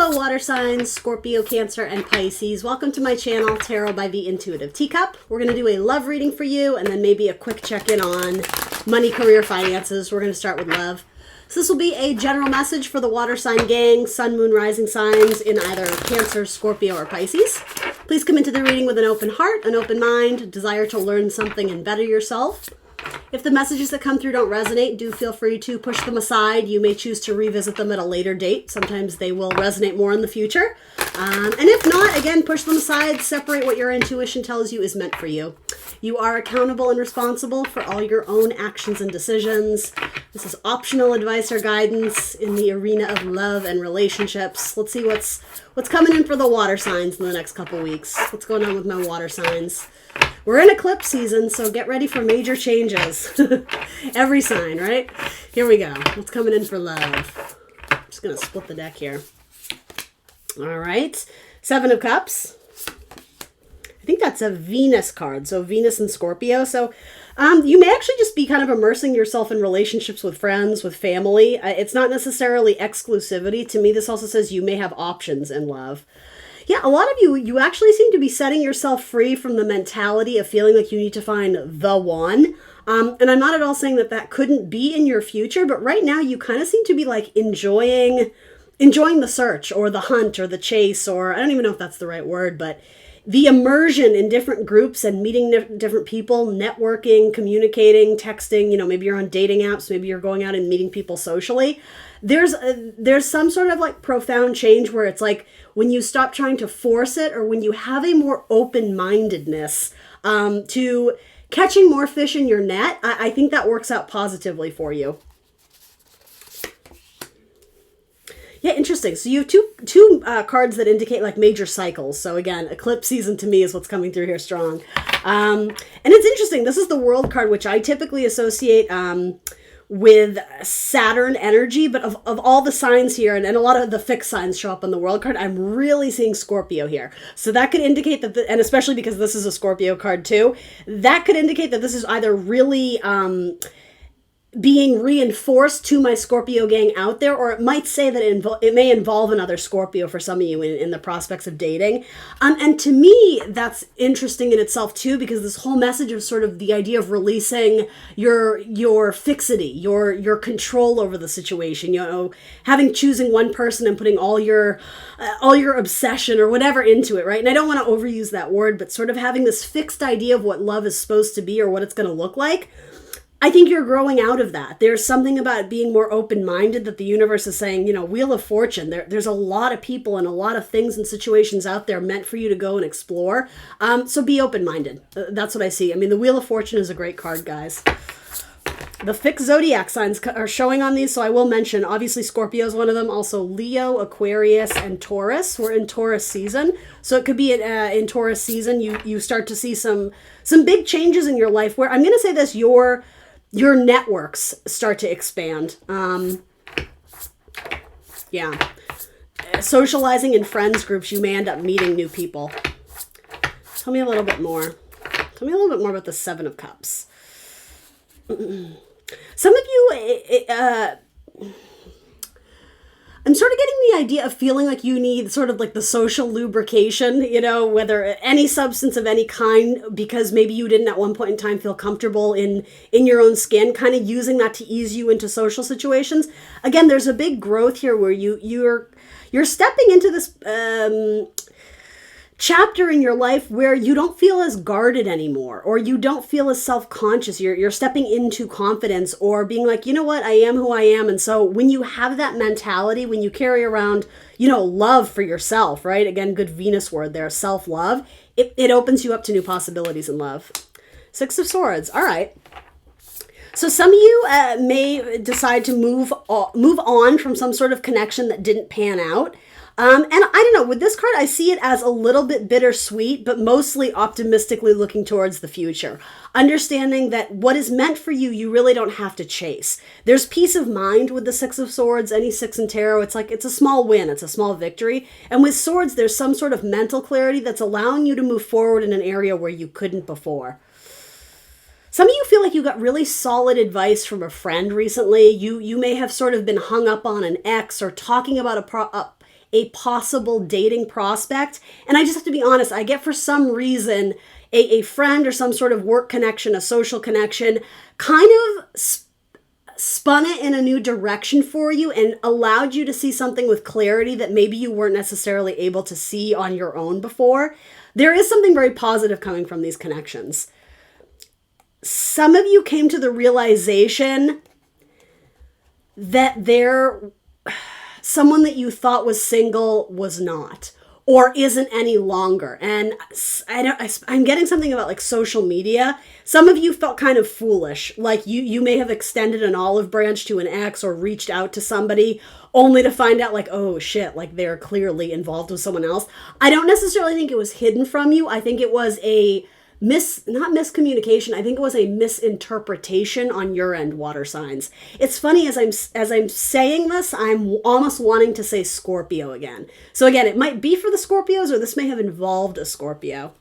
Hello water signs, Scorpio, Cancer, and Pisces. Welcome to my channel, Tarot by the Intuitive Teacup. We're going to do a love reading for you and then maybe a quick check-in on money, career, finances. We're going to start with love. So this will be a general message for the water sign gang, sun, moon, rising signs in either Cancer, Scorpio, or Pisces. Please come into the reading with an open heart, an open mind, desire to learn something and better yourself. If the messages that come through don't resonate, do feel free to push them aside. You may choose to revisit them at a later date. Sometimes they will resonate more in the future. And if not, again, push them aside. Separate what your intuition tells you is meant for you. You are accountable and responsible for all your own actions and decisions. This is optional advice or guidance in the arena of love and relationships. Let's see what's coming in for the water signs in the next couple weeks. What's going on with my water signs? We're in eclipse season, so get ready for major changes. Every sign, right? Here we go. What's coming in for love? I'm just going to split the deck here. All right. Seven of Cups. I think that's a Venus card. So Venus and Scorpio. So you may actually just be kind of immersing yourself in relationships with friends, with family. It's not necessarily exclusivity. To me, this also says you may have options in love. Yeah, a lot of you actually seem to be setting yourself free from the mentality of feeling like you need to find the one. And I'm not at all saying that couldn't be in your future, but right now you kind of seem to be like enjoying the search or the hunt or the chase, or I don't even know if that's the right word, but the immersion in different groups and meeting different people, networking, communicating, texting, maybe you're on dating apps, maybe you're going out and meeting people socially. There's some sort of like profound change where it's like when you stop trying to force it, or when you have a more open-mindedness to catching more fish in your net. I think that works out positively for you. Yeah, interesting. So you have two cards that indicate like major cycles. So again, eclipse season to me is what's coming through here strong. And it's interesting. This is the World card, which I typically associate with Saturn energy, but of all the signs here, and a lot of the fixed signs show up on the World card, I'm really seeing Scorpio here. So that could indicate that, and especially because this is a Scorpio card too, that could indicate that this is either really being reinforced to my Scorpio gang out there, or it might say that it may involve another Scorpio for some of you in the prospects of dating. And to me, that's interesting in itself too, because this whole message of sort of the idea of releasing your fixity, your control over the situation, choosing one person and putting all your obsession or whatever into it, right? And I don't want to overuse that word, but sort of having this fixed idea of what love is supposed to be or what it's going to look like. I think you're growing out of that. There's something about being more open-minded that the universe is saying, Wheel of Fortune. There's a lot of people and a lot of things and situations out there meant for you to go and explore. So be open-minded. That's what I see. I mean, the Wheel of Fortune is a great card, guys. The fixed zodiac signs are showing on these, so I will mention, obviously Scorpio is one of them. Also Leo, Aquarius, and Taurus. We're in Taurus season. So it could be in Taurus season, you start to see some big changes in your life where, I'm going to say this, your networks start to expand. Yeah. Socializing in friends groups, you may end up meeting new people. Tell me a little bit more. Tell me a little bit more about the Seven of Cups. Some of you, I'm sort of getting the idea of feeling like you need sort of like the social lubrication, whether any substance of any kind, because maybe you didn't at one point in time feel comfortable in your own skin, kind of using that to ease you into social situations. Again, there's a big growth here where you're stepping into this chapter in your life where you don't feel as guarded anymore, or you don't feel as self-conscious. You're stepping into confidence, or being like, what, I am who I am. And so when you have that mentality, when you carry around, love for yourself, right? Again, good Venus word there, self-love, it opens you up to new possibilities in love. Six of Swords. All right. So some of you may decide to move on from some sort of connection that didn't pan out. And I don't know, with this card, I see it as a little bit bittersweet, but mostly optimistically looking towards the future. Understanding that what is meant for you, you really don't have to chase. There's peace of mind with the Six of Swords, any six in tarot. It's like, it's a small win, it's a small victory. And with swords, there's some sort of mental clarity that's allowing you to move forward in an area where you couldn't before. Some of you feel like you got really solid advice from a friend recently. You may have sort of been hung up on an ex, or talking about a possible dating prospect. And I just have to be honest, I get for some reason a friend or some sort of work connection, a social connection, kind of spun it in a new direction for you and allowed you to see something with clarity that maybe you weren't necessarily able to see on your own before. There is something very positive coming from these connections. Some of you came to the realization that someone that you thought was single was not, or isn't any longer. And I'm getting something about like social media. Some of you felt kind of foolish. Like you may have extended an olive branch to an ex or reached out to somebody only to find out like, oh shit, like they're clearly involved with someone else. I don't necessarily think it was hidden from you. I think it was not miscommunication. I think it was a misinterpretation on your end, water signs. It's funny, as I'm saying this, I'm almost wanting to say Scorpio again. So again, it might be for the Scorpios, or this may have involved a Scorpio.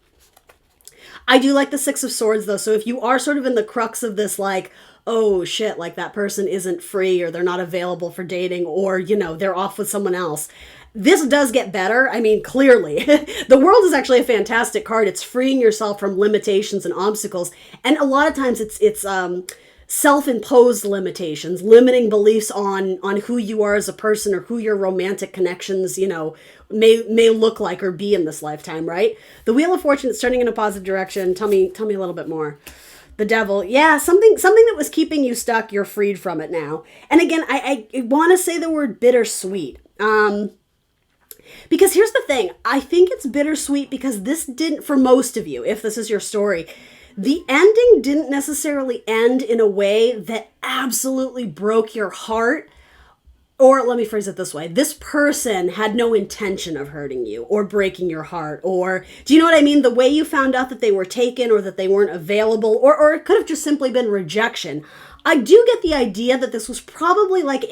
I do like the Six of Swords though. So if you are sort of in the crux of this, like, oh shit, like that person isn't free, or they're not available for dating, or, they're off with someone else, this does get better. I mean, clearly. The World is actually a fantastic card. It's freeing yourself from limitations and obstacles. And a lot of times it's self-imposed limitations, limiting beliefs on who you are as a person, or who your romantic connections, may look like or be in this lifetime, right? The Wheel of Fortune is turning in a positive direction. Tell me a little bit more. The Devil. Yeah, something that was keeping you stuck, you're freed from it now. And again, I want to say the word bittersweet. Because here's the thing, I think it's bittersweet because this didn't, for most of you, if this is your story, the ending didn't necessarily end in a way that absolutely broke your heart. Or let me phrase it this way. This person had no intention of hurting you or breaking your heart. Or, do you know what I mean? The way you found out that they were taken, or that they weren't available, or it could have just simply been rejection. I do get the idea that this was probably like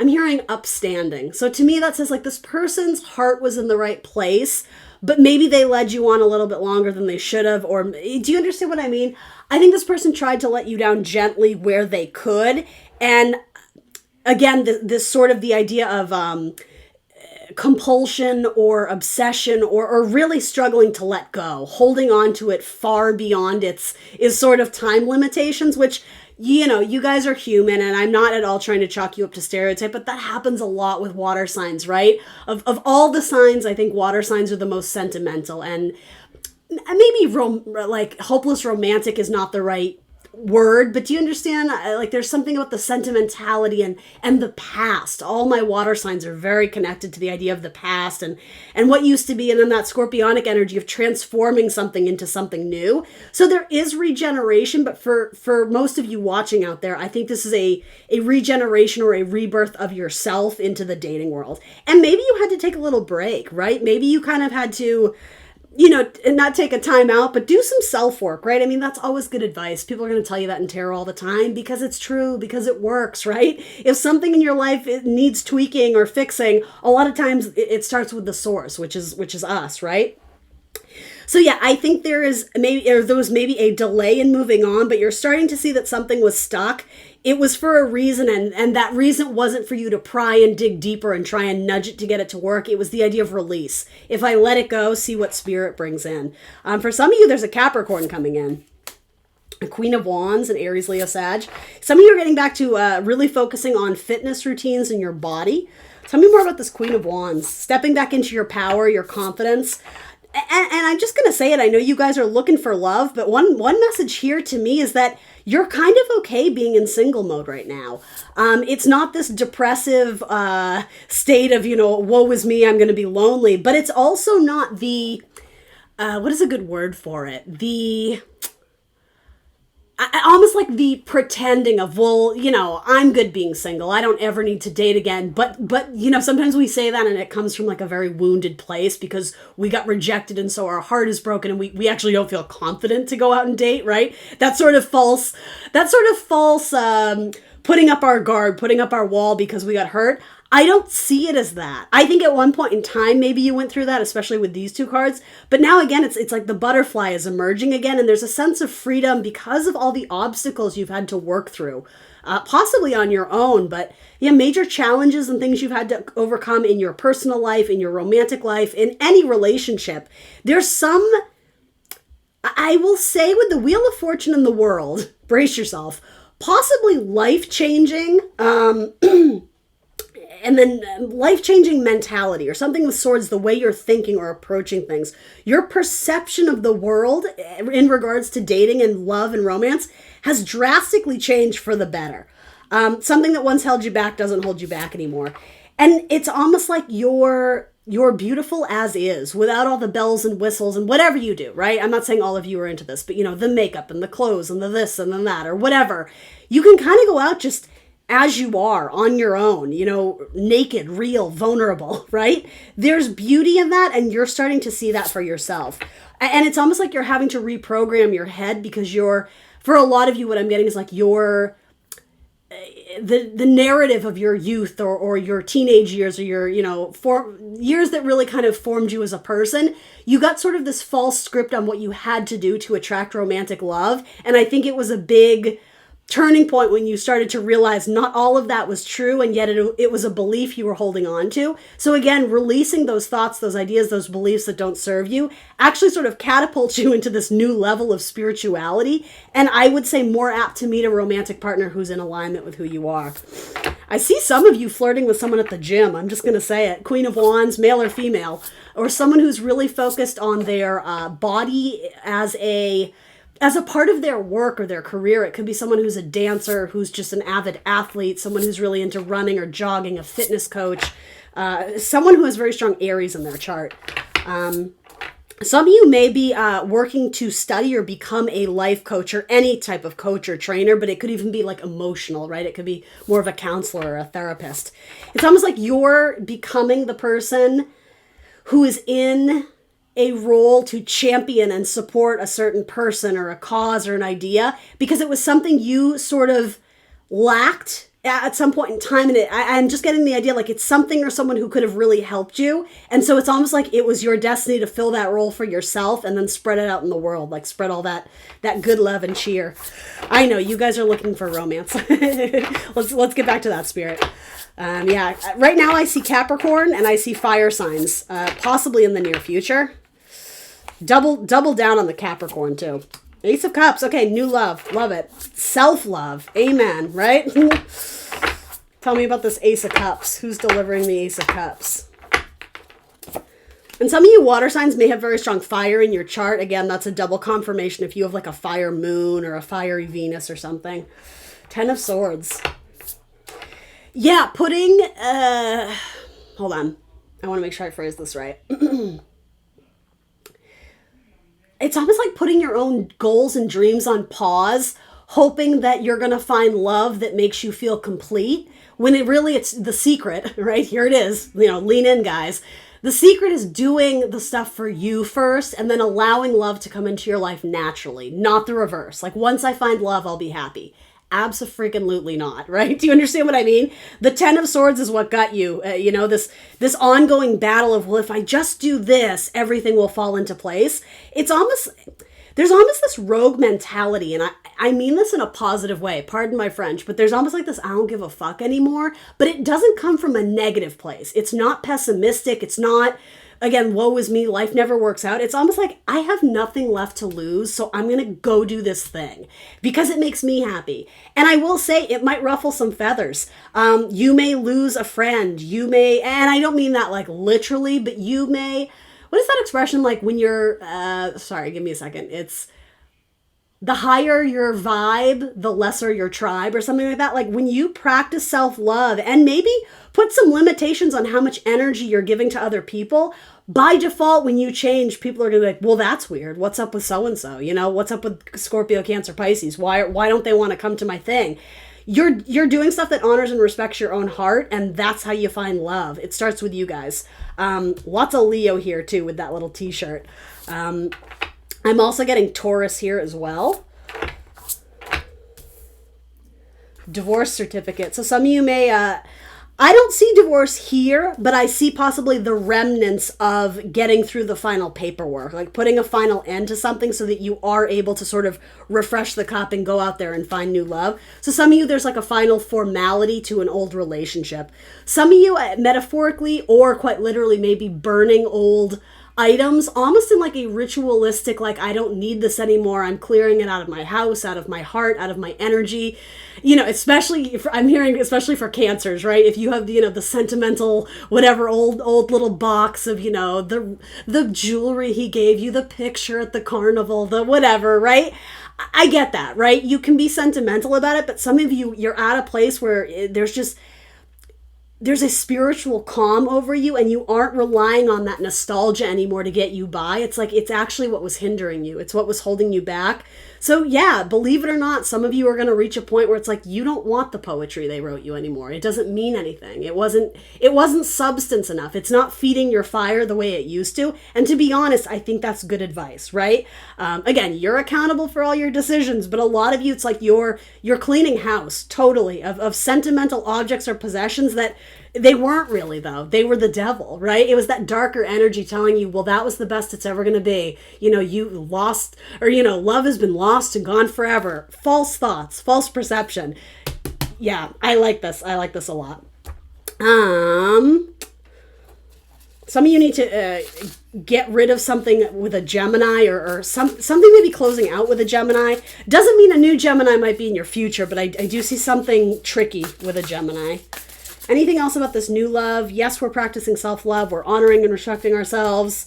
I'm hearing upstanding. So to me, that says like this person's heart was in the right place, but maybe they led you on a little bit longer than they should have. Or do you understand what I mean? I think this person tried to let you down gently where they could. And again, this sort of the idea of compulsion or obsession, or really struggling to let go, holding on to it far beyond its sort of time limitations, which, you guys are human, and I'm not at all trying to chalk you up to stereotype, but that happens a lot with water signs, right? Of all the signs, I think water signs are the most sentimental, and maybe hopeless romantic is not the right word, but do you understand? Like there's something about the sentimentality and the past. All my water signs are very connected to the idea of the past and what used to be, and then that scorpionic energy of transforming something into something new. So there is regeneration, but for most of you watching out there, I think this is a regeneration or a rebirth of yourself into the dating world. And maybe you had to take a little break, right? Maybe you kind of had to and not take a time out, but do some self-work, right? I mean, that's always good advice. People are going to tell you that in tarot all the time because it's true, because it works, right? If something in your life it needs tweaking or fixing, a lot of times it starts with the source, which is us, right? So yeah, I think there was maybe a delay in moving on, but you're starting to see that something was stuck. It was for a reason, and that reason wasn't for you to pry and dig deeper and try and nudge it to get it to work. It was the idea of release. If I let it go, see what spirit brings in. For some of you, there's a Capricorn coming in. A Queen of Wands, an Aries, Leo, Sag. Some of you are getting back to really focusing on fitness routines in your body. Tell me more about this Queen of Wands. Stepping back into your power, your confidence. And I'm just going to say it. I know you guys are looking for love, but one message here to me is that you're kind of okay being in single mode right now. It's not this depressive state of, woe is me, I'm going to be lonely, but it's also not the, what is a good word for it? Almost like the pretending of, well, I'm good being single. I don't ever need to date again. But sometimes we say that and it comes from like a very wounded place because we got rejected and so our heart is broken and we actually don't feel confident to go out and date, right? That sort of false, putting up our guard, putting up our wall because we got hurt. I don't see it as that. I think at one point in time, maybe you went through that, especially with these two cards. But now again, it's like the butterfly is emerging again, and there's a sense of freedom because of all the obstacles you've had to work through, possibly on your own. But yeah, major challenges and things you've had to overcome in your personal life, in your romantic life, in any relationship. There's some, I will say, with the Wheel of Fortune in the world, brace yourself, possibly life-changing, and then life-changing mentality or something with swords, the way you're thinking or approaching things. Your perception of the world in regards to dating and love and romance has drastically changed for the better. Something that once held you back doesn't hold you back anymore. And it's almost like you're beautiful as is, without all the bells and whistles and whatever you do, right? I'm not saying all of you are into this, but the makeup and the clothes and the this and the that or whatever. You can kind of go out just as you are on your own, naked, real, vulnerable, right? There's beauty in that, and you're starting to see that for yourself. And it's almost like you're having to reprogram your head because for a lot of you, what I'm getting is like the narrative of your youth or your teenage years or your, years that really kind of formed you as a person. You got sort of this false script on what you had to do to attract romantic love. And I think it was a big turning point when you started to realize not all of that was true, and yet it was a belief you were holding on to. So again, releasing those thoughts, those ideas, those beliefs that don't serve you actually sort of catapults you into this new level of spirituality, and I would say more apt to meet a romantic partner who's in alignment with who you are. I see some of you flirting with someone at the gym. I'm just going to say it. Queen of Wands, male or female, or someone who's really focused on their body as a part of their work or their career. It could be someone who's a dancer, who's just an avid athlete, someone who's really into running or jogging, a fitness coach, someone who has very strong Aries in their chart. Some of you may be working to study or become a life coach or any type of coach or trainer, but it could even be like emotional, right? It could be more of a counselor or a therapist. It's almost like you're becoming the person who is in a role to champion and support a certain person or a cause or an idea because it was something you sort of lacked at some point in time. And I'm just getting the idea like it's something or someone who could have really helped you. And so it's almost like it was your destiny to fill that role for yourself and then spread it out in the world, like spread all that good love and cheer. I know you guys are looking for romance. Let's get back to that, spirit. Right now I see Capricorn and I see fire signs, possibly in the near future. Double down on the Capricorn too. Ace of Cups. Okay, new love. Love it. Self-love. Amen, right? Tell me about this Ace of Cups. Who's delivering the Ace of Cups? And some of you water signs may have very strong fire in your chart. Again, that's a double confirmation if you have like a fire moon or a fiery Venus or something. 10 of Swords. Yeah, putting... hold on. I want to make sure I phrase this right. It's almost like putting your own goals and dreams on pause, hoping that you're going to find love that makes you feel complete, when it's the secret, right? Here it is. Lean in, guys. The secret is doing the stuff for you first and then allowing love to come into your life naturally, not the reverse. Like, once I find love, I'll be happy. Abso-freaking-lutely not, right? Do you understand what I mean? The 10 of Swords is what got you, this ongoing battle of, well, if I just do this, everything will fall into place. There's almost this rogue mentality, and I mean this in a positive way, pardon my French, but there's almost like this I don't give a fuck anymore, but it doesn't come from a negative place. It's not pessimistic. It's not, again, woe is me, life never works out. It's almost like I have nothing left to lose, so I'm going to go do this thing because it makes me happy. And I will say it might ruffle some feathers. You may lose a friend. You may, and I don't mean that like literally, but you may, what is that expression like when you're, sorry, give me a second. It's the higher your vibe, the lesser your tribe or something like that. Like when you practice self-love and maybe put some limitations on how much energy you're giving to other people, by default, when you change, people are going to be like, well, that's weird. What's up with so-and-so? What's up with Scorpio, Cancer, Pisces? Why don't they want to come to my thing? You're doing stuff that honors and respects your own heart, and that's how you find love. It starts with you guys. Lots of Leo here too with that little t-shirt. I'm also getting Taurus here as well. Divorce certificate. So some of you may, I don't see divorce here, but I see possibly the remnants of getting through the final paperwork, like putting a final end to something so that you are able to sort of refresh the cup and go out there and find new love. So some of you, there's like a final formality to an old relationship. Some of you, metaphorically or quite literally, maybe burning old items, almost in like a ritualistic, like, I don't need this anymore. I'm clearing it out of my house, out of my heart, out of my energy. You know, especially if I'm hearing, especially for cancers, right? If you have, you know, the sentimental, whatever, old little box of, you know, the jewelry he gave you, the picture at the carnival, the whatever, right? I get that, right? You can be sentimental about it, but some of you, you're at a place where there's a spiritual calm over you and you aren't relying on that nostalgia anymore to get you by. It's like, it's actually what was hindering you. It's what was holding you back. So yeah, believe it or not, some of you are going to reach a point where it's like, you don't want the poetry they wrote you anymore. It doesn't mean anything. It wasn't substance enough. It's not feeding your fire the way it used to. And to be honest, I think that's good advice, right? Again, you're accountable for all your decisions, but a lot of you, it's like you're cleaning house totally of sentimental objects or possessions that they weren't really, though. They were the devil, right? It was that darker energy telling you, well, that was the best it's ever going to be. You know, you lost, or, you know, love has been lost and gone forever. False thoughts, false perception. Yeah, I like this. I like this a lot. Some of you need to get rid of something with a Gemini or something maybe closing out with a Gemini. Doesn't mean a new Gemini might be in your future, but I do see something tricky with a Gemini. Anything else about this new love? Yes, we're practicing self-love. We're honoring and respecting ourselves.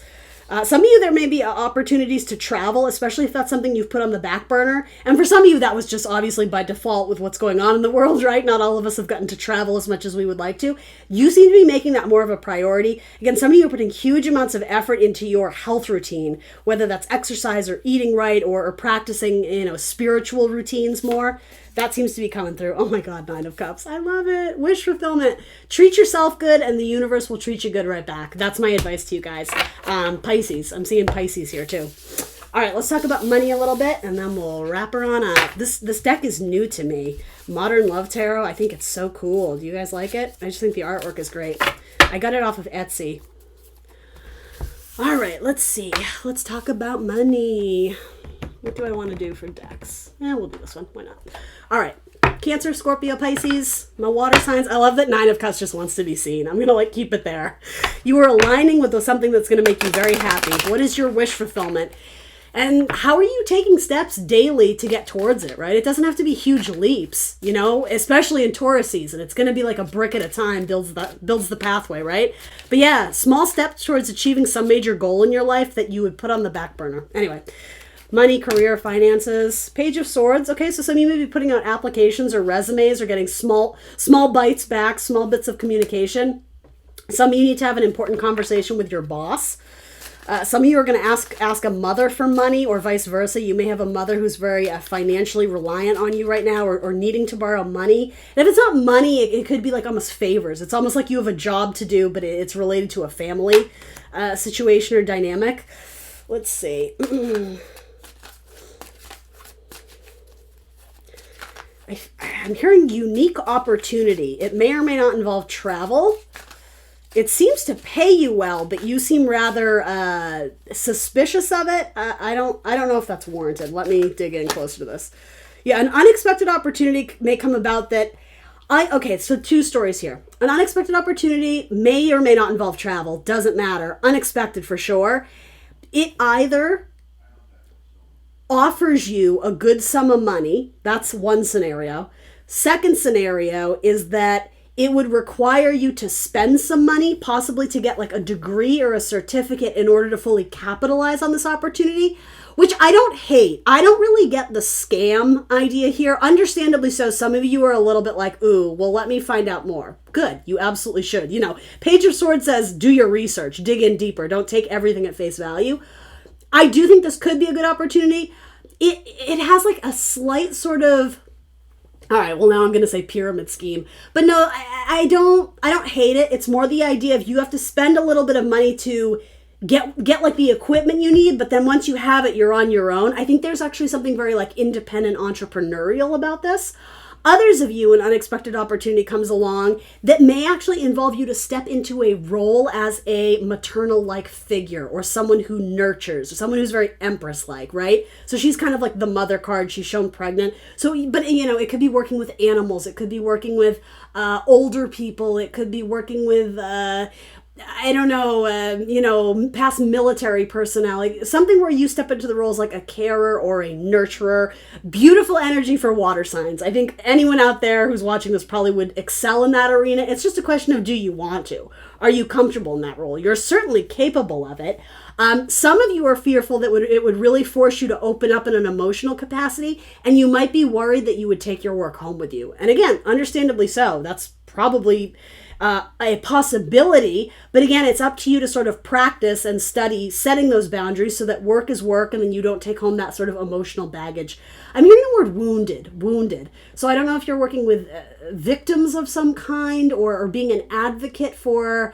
Some of you, there may be opportunities to travel, especially if that's something you've put on the back burner. And for some of you, that was just obviously by default with what's going on in the world, right? Not all of us have gotten to travel as much as we would like to. You seem to be making that more of a priority. Again, some of you are putting huge amounts of effort into your health routine, whether that's exercise or eating right or practicing, you know, spiritual routines more. That seems to be coming through. Oh my God, Nine of Cups. I love it. Wish fulfillment. Treat yourself good and the universe will treat you good right back. That's my advice to you guys. Pisces. I'm seeing Pisces here too. All right, let's talk about money a little bit and then we'll wrap her on up. This deck is new to me. Modern Love Tarot. I think it's so cool. Do you guys like it? I just think the artwork is great. I got it off of Etsy. All right, let's see. Let's talk about money. What do I want to do for decks? We'll do this one. Why not? All right. Cancer, Scorpio, Pisces, my water signs. I love that Nine of Cups just wants to be seen. I'm going to keep it there. You are aligning with something that's going to make you very happy. What is your wish fulfillment? And how are you taking steps daily to get towards it, right? It doesn't have to be huge leaps, you know, especially in Taurus season. It's going to be like a brick at a time builds the pathway, right? But yeah, small steps towards achieving some major goal in your life that you would put on the back burner. Anyway. Money, career, finances, Page of Swords. Okay, so some of you may be putting out applications or resumes or getting small bites back, small bits of communication. Some of you need to have an important conversation with your boss. Some of you are going to ask a mother for money or vice versa. You may have a mother who's very financially reliant on you right now or needing to borrow money. And if it's not money, it could be like almost favors. It's almost like you have a job to do, but it's related to a family situation or dynamic. Let's see. I'm hearing unique opportunity. It may or may not involve travel. It seems to pay you well, but you seem rather suspicious of it. I don't know if that's warranted. Let me dig in closer to this. Yeah, an unexpected opportunity may come about that okay, so two stories here. An unexpected opportunity may or may not involve travel. Doesn't matter. Unexpected for sure. It either offers you a good sum of money. That's one scenario. Second scenario is that it would require you to spend some money, possibly to get like a degree or a certificate in order to fully capitalize on this opportunity, which I don't hate. I don't really get the scam idea here. Understandably so, some of you are a little bit like, ooh, well, let me find out more. Good, you absolutely should. You know, Page of Swords says, do your research, dig in deeper. Don't take everything at face value. I do think this could be a good opportunity. It has like a slight sort of, all right, well now I'm going to say pyramid scheme. But no, I don't hate it. It's more the idea of you have to spend a little bit of money to get like the equipment you need, but then once you have it, you're on your own. I think there's actually something very like independent entrepreneurial about this. Others of you, an unexpected opportunity comes along that may actually involve you to step into a role as a maternal-like figure, or someone who nurtures, or someone who's very Empress-like, right? So she's kind of like the mother card. She's shown pregnant. So, but it could be working with animals. It could be working with older people. It could be working with I don't know, past military personnel, like something where you step into the roles like a carer or a nurturer. Beautiful energy for water signs. I think anyone out there who's watching this probably would excel in that arena. It's just a question of, do you want to? Are you comfortable in that role? You're certainly capable of it. Some of you are fearful that it would really force you to open up in an emotional capacity, and you might be worried that you would take your work home with you. And again, understandably so. That's probably a possibility, but again, it's up to you to sort of practice and study setting those boundaries so that work is work and then you don't take home that sort of emotional baggage. I'm hearing the word wounded. So I don't know if you're working with victims of some kind, or being an advocate for,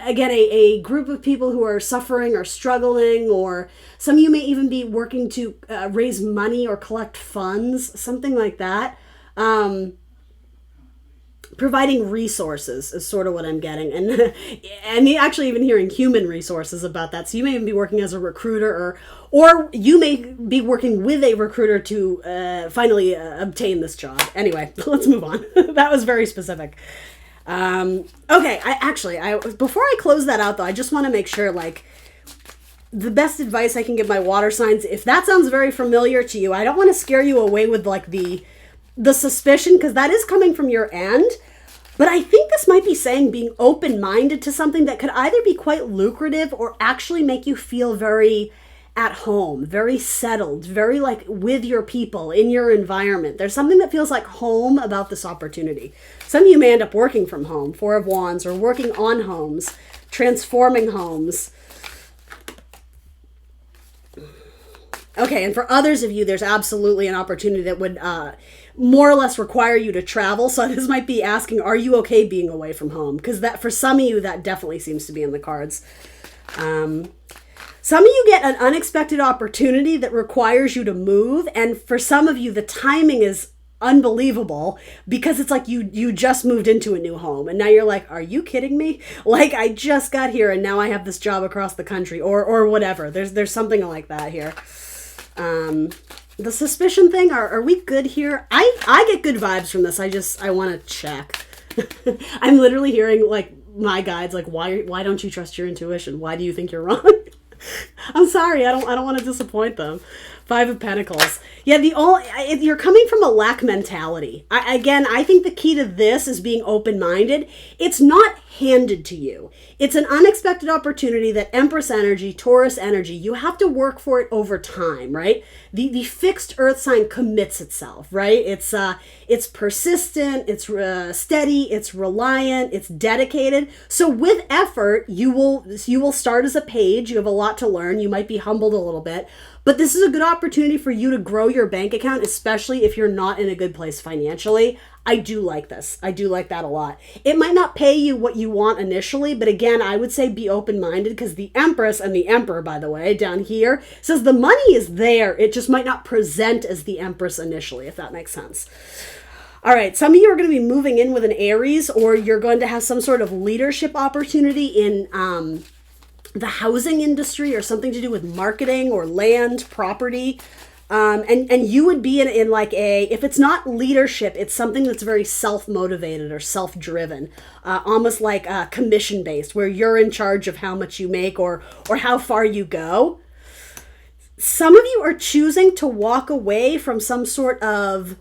again, a group of people who are suffering or struggling, or some of you may even be working to raise money or collect funds, something like that. Providing resources is sort of what I'm getting. And actually even hearing human resources about that. So you may even be working as a recruiter, or you may be working with a recruiter to finally obtain this job. Anyway, let's move on. That was very specific. Okay, I before I close that out though, I just want to make sure, like, the best advice I can give my water signs, if that sounds very familiar to you, I don't want to scare you away with like the suspicion, because that is coming from your end. But I think this might be saying being open-minded to something that could either be quite lucrative or actually make you feel very at home, very settled, very like with your people, in your environment. There's something that feels like home about this opportunity. Some of you may end up working from home, Four of Wands, or working on homes, transforming homes. Okay, and for others of you, there's absolutely an opportunity that would more or less require you to travel. So this might be asking, are you okay being away from home? Because that, for some of you, that definitely seems to be in the cards. Some of you get an unexpected opportunity that requires you to move. And for some of you, the timing is unbelievable, because it's like you just moved into a new home and now you're like, are you kidding me? Like, I just got here and now I have this job across the country, or whatever. There's something like that here. The suspicion thing, are we good here? I get good vibes from this. I want to check. I'm literally hearing like my guides like, why don't you trust your intuition? Why do you think you're wrong? I'm sorry, I don't want to disappoint them. Five of Pentacles. Yeah, you're coming from a lack mentality. I think the key to this is being open-minded. It's not handed to you. It's an unexpected opportunity that Empress energy, Taurus energy, you have to work for it over time, right? The fixed earth sign commits itself, right? It's persistent, it's steady, it's reliant, it's dedicated. So with effort, you will start as a page. You have a lot to learn. You might be humbled a little bit. But this is a good opportunity for you to grow your bank account, especially if you're not in a good place financially. I do like this. I do like that a lot. It might not pay you what you want initially, but again, I would say be open-minded, because the Empress and the Emperor, by the way, down here, says the money is there. It just might not present as the Empress initially, if that makes sense. All right, some of you are going to be moving in with an Aries, or you're going to have some sort of leadership opportunity in the housing industry, or something to do with marketing or land, property. And you would be in like if it's not leadership, it's something that's very self-motivated or self-driven, almost like commission-based, where you're in charge of how much you make or how far you go. Some of you are choosing to walk away from some sort of,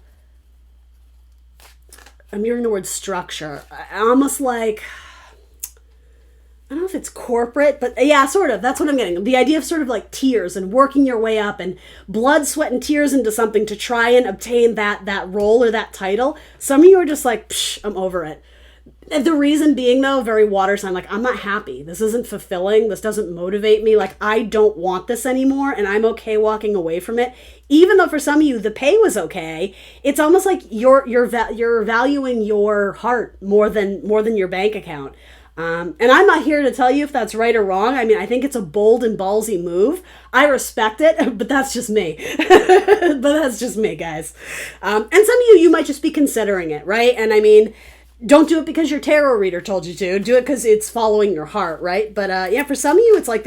I'm hearing the word structure, almost like, I don't know if it's corporate, but yeah, sort of. That's what I'm getting. The idea of sort of like tiers and working your way up and blood, sweat, and tears into something to try and obtain that role or that title. Some of you are just like, psh, I'm over it. The reason being, though, very water sign, like, I'm not happy. This isn't fulfilling. This doesn't motivate me. Like, I don't want this anymore, and I'm okay walking away from it. Even though for some of you, the pay was okay, it's almost like you're valuing your heart more than your bank account. And I'm not here to tell you if that's right or wrong. I mean, I think it's a bold and ballsy move. I respect it, but that's just me. But that's just me, guys. And some of you might just be considering it, right? And I mean, don't do it because your tarot reader told you to. Do it because it's following your heart, right? But yeah, for some of you, it's like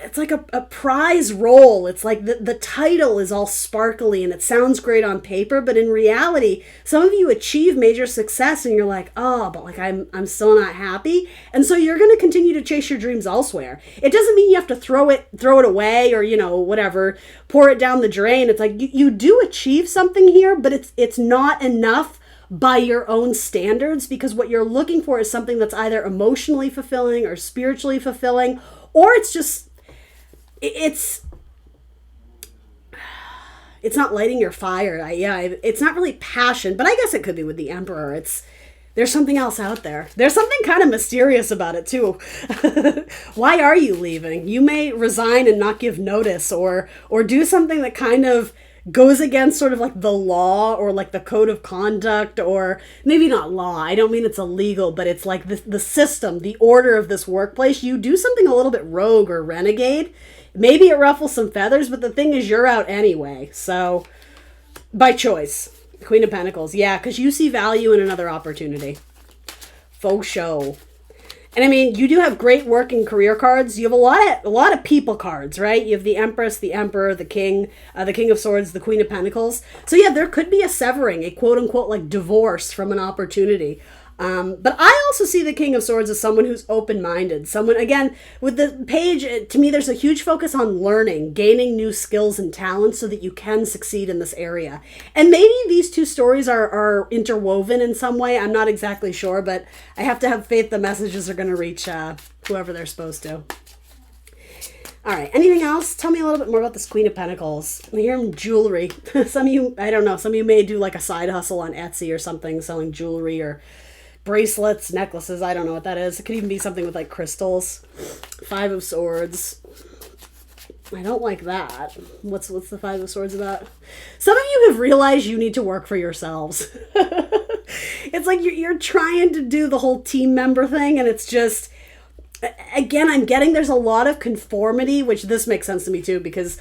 it's like a prize role. It's like the title is all sparkly and it sounds great on paper, but in reality, some of you achieve major success and you're like, oh, but like I'm still not happy. And so you're going to continue to chase your dreams elsewhere. It doesn't mean you have to throw it away or, whatever, pour it down the drain. It's like you do achieve something here, but it's not enough by your own standards, because what you're looking for is something that's either emotionally fulfilling or spiritually fulfilling, or it's just it's not lighting your fire. It's not really passion, but I guess it could be with the Emperor. There's something else out there. There's something kind of mysterious about it too. Why are you leaving? You may resign and not give notice, or do something that kind of goes against sort of like the law or like the code of conduct, or maybe not law. I don't mean it's illegal, but it's like the system, the order of this workplace. You do something a little bit rogue or renegade. Maybe it ruffles some feathers, but the thing is you're out anyway. So, by choice. Queen of Pentacles. Yeah, because you see value in another opportunity. Faux show. And I mean, you do have great work and career cards. You have a lot of people cards, right? You have the Empress, the Emperor, the King of Swords, the Queen of Pentacles. So yeah, there could be a severing, a quote unquote like divorce from an opportunity. But I also see the King of Swords as someone who's open-minded. Someone, again, with the page, to me, there's a huge focus on learning, gaining new skills and talents so that you can succeed in this area. And maybe these two stories are interwoven in some way. I'm not exactly sure, but I have to have faith the messages are going to reach whoever they're supposed to. All right, anything else? Tell me a little bit more about this Queen of Pentacles. I hear jewelry. Some of you, I don't know, some of you may do like a side hustle on Etsy or something, selling jewelry or bracelets, necklaces. I don't know what that is. It could even be something with like crystals. Five of Swords. I don't like that. What's the Five of Swords about? Some of you have realized you need to work for yourselves. It's like you're trying to do the whole team member thing, and it's just, again, I'm getting there's a lot of conformity, which this makes sense to me too, because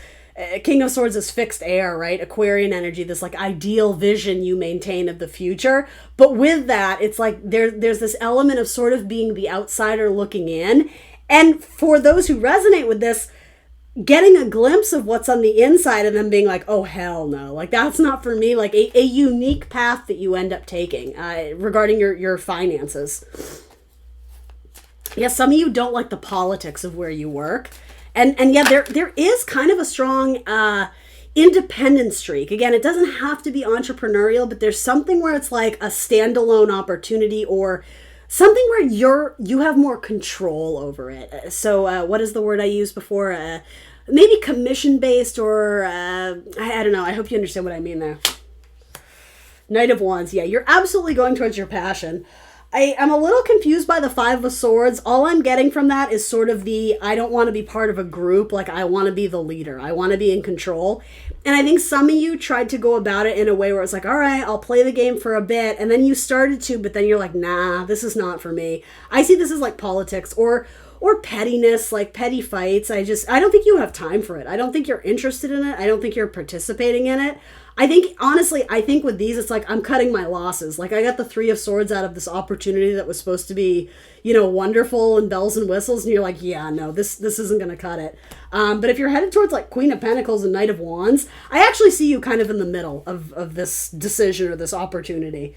King of Swords is fixed air, right? Aquarian energy, this like ideal vision you maintain of the future. But with that, it's like there's this element of sort of being the outsider looking in. And for those who resonate with this, getting a glimpse of what's on the inside and then being like, oh, hell no. Like, that's not for me. Like a unique path that you end up taking regarding your finances. Yes, some of you don't like the politics of where you work. And yeah, there is kind of a strong independent streak. Again, it doesn't have to be entrepreneurial, but there's something where it's like a standalone opportunity or something where you have more control over it. So what is the word I used before? Maybe commission-based or I don't know. I hope you understand what I mean there. Knight of Wands. Yeah, you're absolutely going towards your passion. I'm a little confused by the Five of Swords. All I'm getting from that is sort of I don't want to be part of a group. Like, I want to be the leader. I want to be in control. And I think some of you tried to go about it in a way where it's like, all right, I'll play the game for a bit. And then you started to, but then you're like, nah, this is not for me. I see this as like politics or pettiness, like petty fights. I don't think you have time for it. I don't think you're interested in it. I don't think you're participating in it. I think, honestly, with these, it's like I'm cutting my losses. Like, I got the Three of Swords out of this opportunity that was supposed to be, wonderful and bells and whistles. And you're like, yeah, no, this isn't going to cut it. But if you're headed towards like Queen of Pentacles and Knight of Wands, I actually see you kind of in the middle of this decision or this opportunity.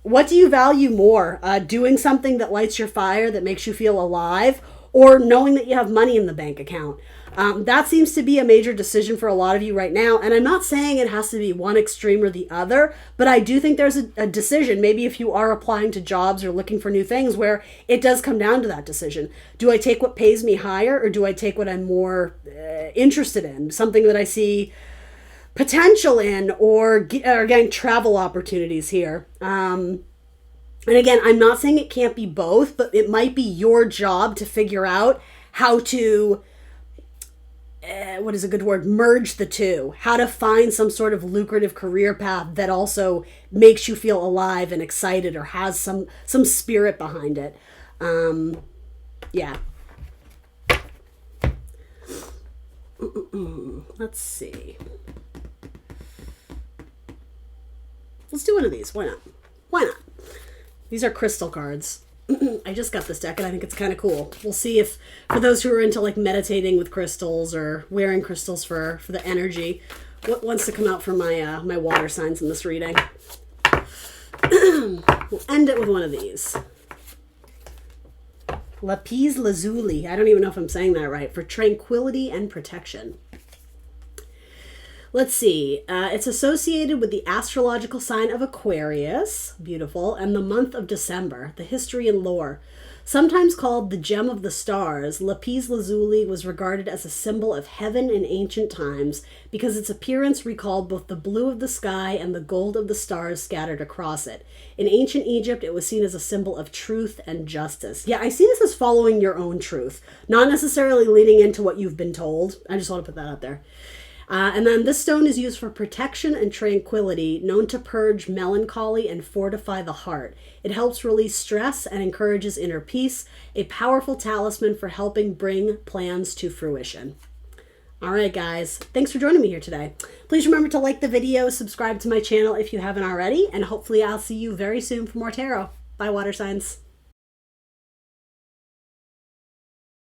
What do you value more? Doing something that lights your fire, that makes you feel alive, or knowing that you have money in the bank account? That seems to be a major decision for a lot of you right now. And I'm not saying it has to be one extreme or the other, but I do think there's a decision, maybe if you are applying to jobs or looking for new things, where it does come down to that decision. Do I take what pays me higher, or do I take what I'm more interested in? Something that I see potential in, or getting travel opportunities here. And again, I'm not saying it can't be both, but it might be your job to figure out how to what is a good word? Merge the two. How to find some sort of lucrative career path that also makes you feel alive and excited or has some spirit behind it. Yeah. Let's see. Let's do one of these. Why not? Why not? These are crystal cards. I just got this deck and I think it's kind of cool. We'll see if, for those who are into like meditating with crystals or wearing crystals for the energy, what wants to come out for my my water signs in this reading. We'll end it with one of these. Lapis lazuli. I don't even know if I'm saying that right. For tranquility and protection. Let's see. It's associated with the astrological sign of Aquarius, beautiful, and the month of December, the history and lore. Sometimes called the gem of the stars, lapis lazuli was regarded as a symbol of heaven in ancient times because its appearance recalled both the blue of the sky and the gold of the stars scattered across it. In ancient Egypt, it was seen as a symbol of truth and justice. Yeah, I see this as following your own truth, not necessarily leaning into what you've been told. I just want to put that out there. And then this stone is used for protection and tranquility, known to purge melancholy and fortify the heart. It helps release stress and encourages inner peace, a powerful talisman for helping bring plans to fruition. All right, guys, thanks for joining me here today. Please remember to like the video, subscribe to my channel if you haven't already, and hopefully I'll see you very soon for more tarot. Bye, water signs.